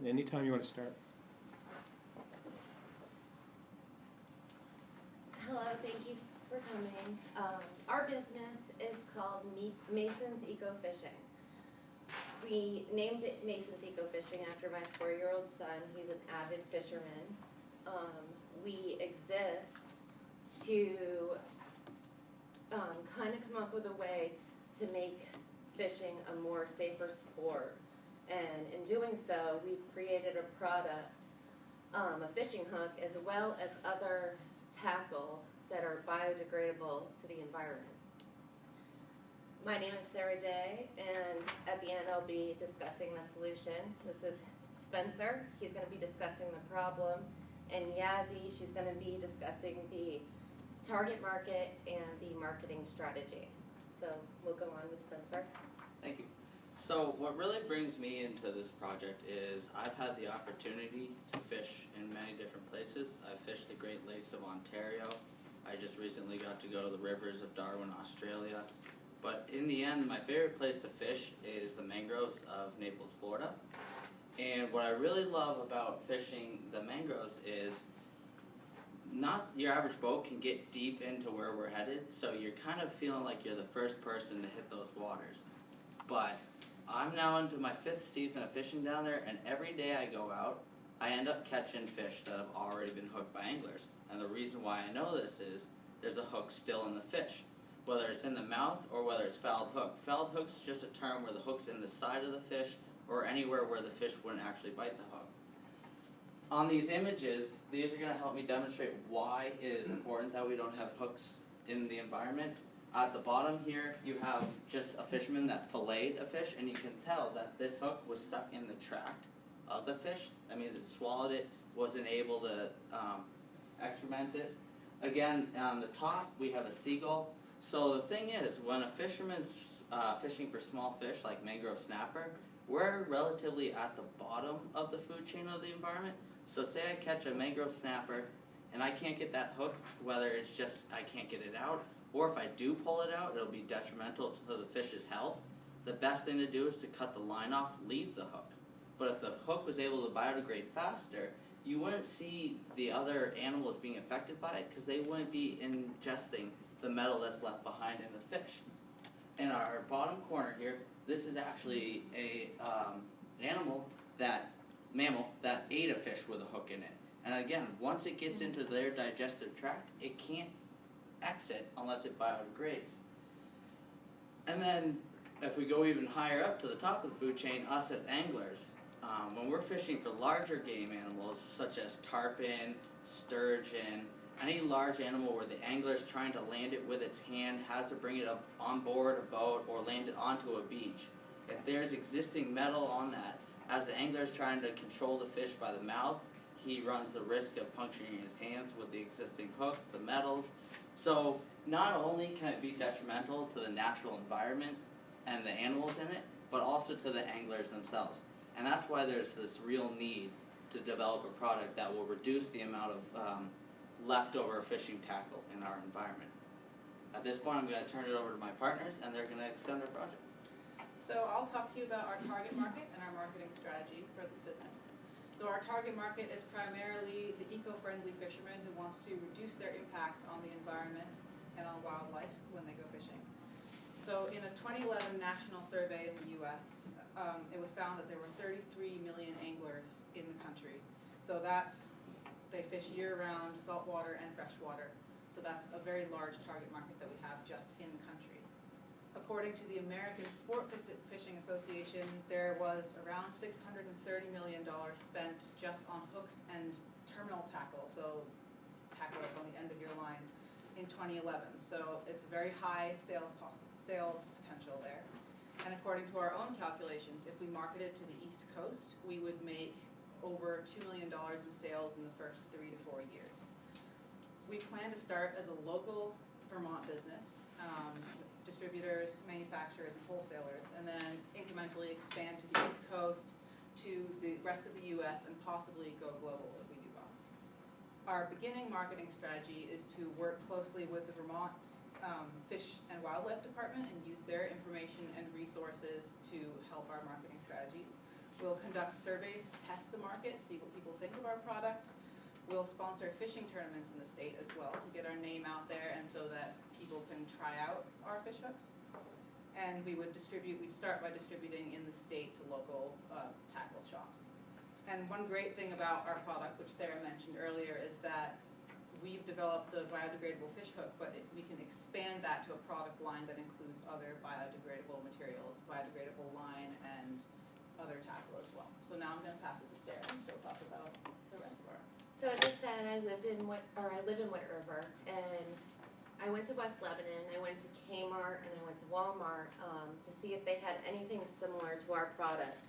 And anytime you want to start. Hello, thank you for coming. Our business is called Mason's Eco Fishing. We named it Mason's Eco Fishing after my 4-year-old son. He's an avid fisherman. We exist to kind of come up with a way to make fishing a more safer sport. And in doing so, we've created a product, a fishing hook, as well as other tackle that are biodegradable to the environment. My name is Sarah Day, and at the end I'll be discussing the solution. This is Spencer. He's going to be discussing the problem. And Yazzie, she's going to be discussing the target market and the marketing strategy. So we'll go on with Spencer. Thank you. So what really brings me into this project is I've had the opportunity to fish in many different places. I've fished the Great Lakes of Ontario. I just recently got to go to the rivers of Darwin, Australia. But in the end, my favorite place to fish is the mangroves of Naples, Florida. And what I really love about fishing the mangroves is not your average boat can get deep into where we're headed, so you're kind of feeling like you're the first person to hit those waters. But I'm now into my 5th season of fishing down there, and every day I go out, I end up catching fish that have already been hooked by anglers. And the reason why I know this is there's a hook still in the fish, whether it's in the mouth or whether it's fouled hook. Fouled hook's just a term where the hook's in the side of the fish or anywhere where the fish wouldn't actually bite the hook. On these images, these are going to help me demonstrate why it is important that we don't have hooks in the environment. At the bottom here, you have just a fisherman that filleted a fish, and you can tell that this hook was stuck in the tract of the fish. That means it swallowed it, wasn't able to excrement it. Again, on the top, we have a seagull. So the thing is, when a fisherman's fishing for small fish like mangrove snapper, we're relatively at the bottom of the food chain of the environment. So say I catch a mangrove snapper and I can't get that hook, whether it's just I can't get it out, or if I do pull it out, it'll be detrimental to the fish's health. The best thing to do is to cut the line off, leave the hook. But if the hook was able to biodegrade faster, you wouldn't see the other animals being affected by it because they wouldn't be ingesting the metal that's left behind in the fish. In our bottom corner here, this is actually mammal that ate a fish with a hook in it. And again, once it gets into their digestive tract, it can't exit unless it biodegrades. And then if we go even higher up to the top of the food chain, us as anglers, when we're fishing for larger game animals such as tarpon, sturgeon, any large animal where the angler is trying to land it with its hand, has to bring it up on board a boat or land it onto a beach. If there's existing metal on that, as the angler is trying to control the fish by the mouth, he runs the risk of puncturing his hands with the existing hooks, the metals. So not only can it be detrimental to the natural environment and the animals in it, but also to the anglers themselves. And that's why there's this real need to develop a product that will reduce the amount of leftover fishing tackle in our environment. At this point, I'm going to turn it over to my partners, and they're going to extend our project. So I'll talk to you about our target market and our marketing strategy for this business. So our target market is primarily the eco-friendly fisherman who wants to reduce their impact on the environment and on wildlife when they go fishing. So in a 2011 national survey in the U.S., it was found that there were 33 million anglers in the country. So they fish year-round, saltwater and freshwater. So that's a very large target market that we have just in the country. According to the American Sport Fishing Association, there was around $630 million spent just on hooks and terminal tackle, so tackle that's on the end of your line, in 2011. So it's very high sales potential there. And according to our own calculations, if we marketed to the East Coast, we would make over $2 million in sales in the first 3 to 4 years. We plan to start as a local Vermont business, distributors, manufacturers, and wholesalers, and then incrementally expand to the East Coast, to the rest of the U.S., and possibly go global if we do both. Our beginning marketing strategy is to work closely with the Vermont Fish and Wildlife Department and use their information and resources to help our marketing strategies. We'll conduct surveys to test the market, see what people think of our product. We'll sponsor fishing tournaments in the state as well to get our name out there and so that people can try out our fish hooks. And we'd start by distributing in the state to local tackle shops. And one great thing about our product, which Sarah mentioned earlier, is that we've developed the biodegradable fish hook, but we can expand that to a product line that includes other biodegradable materials, biodegradable line, and other tackle as well. So now I'm going to pass it to Sarah, and she'll talk about the rest of our. So as I said, I live in White River, and I went to West Lebanon, I went to Kmart, and I went to Walmart to see if they had anything similar to our product,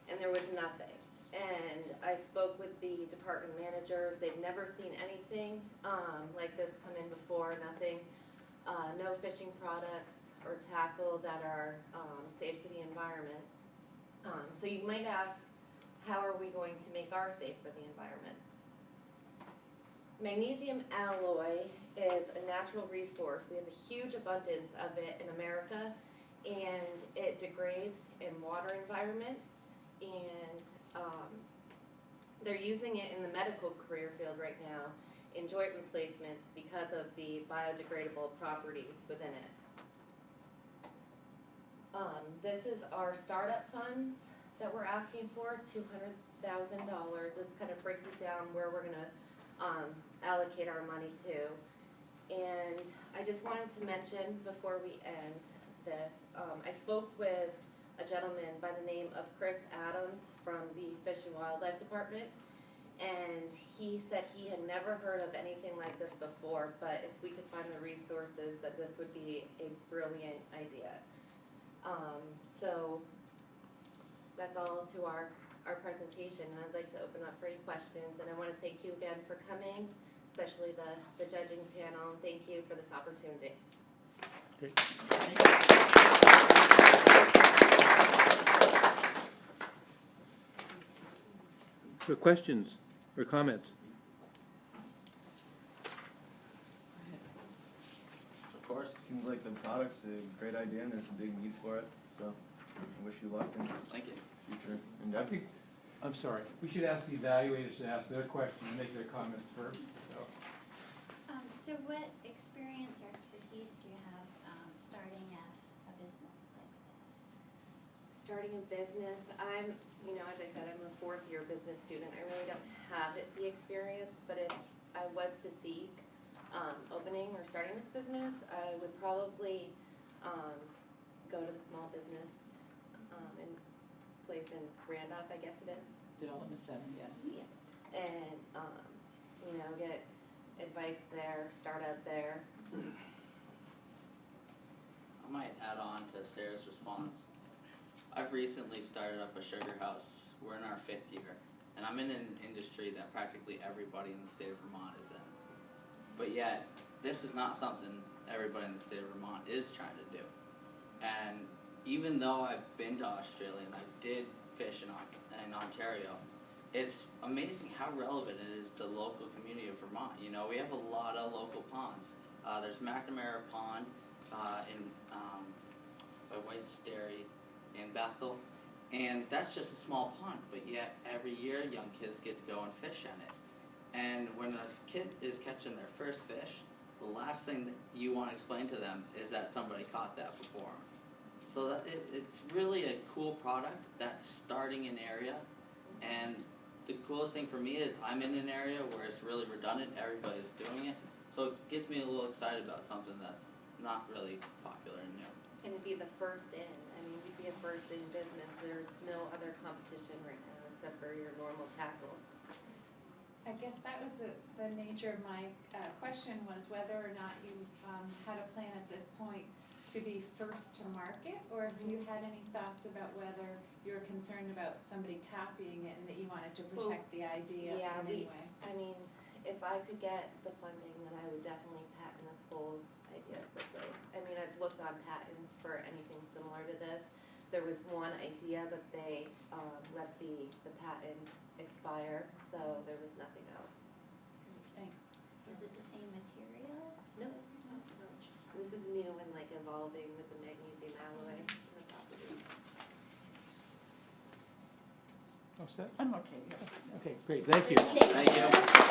and there was nothing. And I spoke with the department managers. They've never seen anything like this come in before, nothing, no fishing products or tackle that are safe to the environment. So you might ask, how are we going to make ours safe for the environment? Magnesium alloy is a natural resource. We have a huge abundance of it in America, and it degrades in water environments, and they're using it in the medical career field right now in joint replacements because of the biodegradable properties within it. This is our startup funds that we're asking for, $200,000. This kind of breaks it down where we're going to allocate our money to. And I just wanted to mention before we end this, I spoke with a gentleman by the name of Chris Adams from the Fish and Wildlife Department, and he said he had never heard of anything like this before, but if we could find the resources, that this would be a brilliant idea. So that's all to our presentation, and I'd like to open up for any questions, and I want to thank you again for coming, especially the judging panel, and thank you for this opportunity. Great. So questions or comments? Of course. Seems like the product's a great idea and there's a big need for it, so I wish you luck in Thank you. future I endeavors. think, I'm sorry, we should ask the evaluators to ask their questions and make their comments first. So what experience or expertise do you have starting a business like this? Starting a business, as I said, I'm a fourth-year business student. I really don't have the experience, but if I was to seek opening or starting this business, I would probably go to the small business and place in Randolph, I guess it is. Development Center, yes. Yeah. And, get advice there, start out there. I might add on to Sarah's response. I've recently started up a sugar house. We're in our 5th year, and I'm in an industry that practically everybody in the state of Vermont is in. But yet, this is not something everybody in the state of Vermont is trying to do. And even though I've been to Australia and I did fish in Ontario, it's amazing how relevant it is to the local community of Vermont. You know, we have a lot of local ponds. There's McNamara Pond by White's Dairy in Bethel, and that's just a small pond, but yet every year young kids get to go and fish in it. And when a kid is catching their first fish, the last thing that you want to explain to them is that somebody caught that before them. So that it's really a cool product that's starting an area, and the coolest thing for me is I'm in an area where it's really redundant, everybody's doing it, so it gets me a little excited about something that's not really popular and new. And it'd be the first in. I mean, we'd be a first in business. There's no other competition right now except for your normal tackle. I guess that was the nature of my question, was whether or not you had a plan at this point to be first to market, or if you had any thoughts about whether you were concerned about somebody copying it and that you wanted to protect the idea in any way. I mean, if I could get the funding, then I would definitely patent this whole idea quickly. I mean, I've looked on patents for anything similar to this. There was one idea, but they let the patent expire, so there was nothing else. Thanks. Is it the same materials? No. This is new and like evolving with the magnesium alloy and the properties. All set? I'm okay, yes. Okay, great, thank you. Thank Thank you.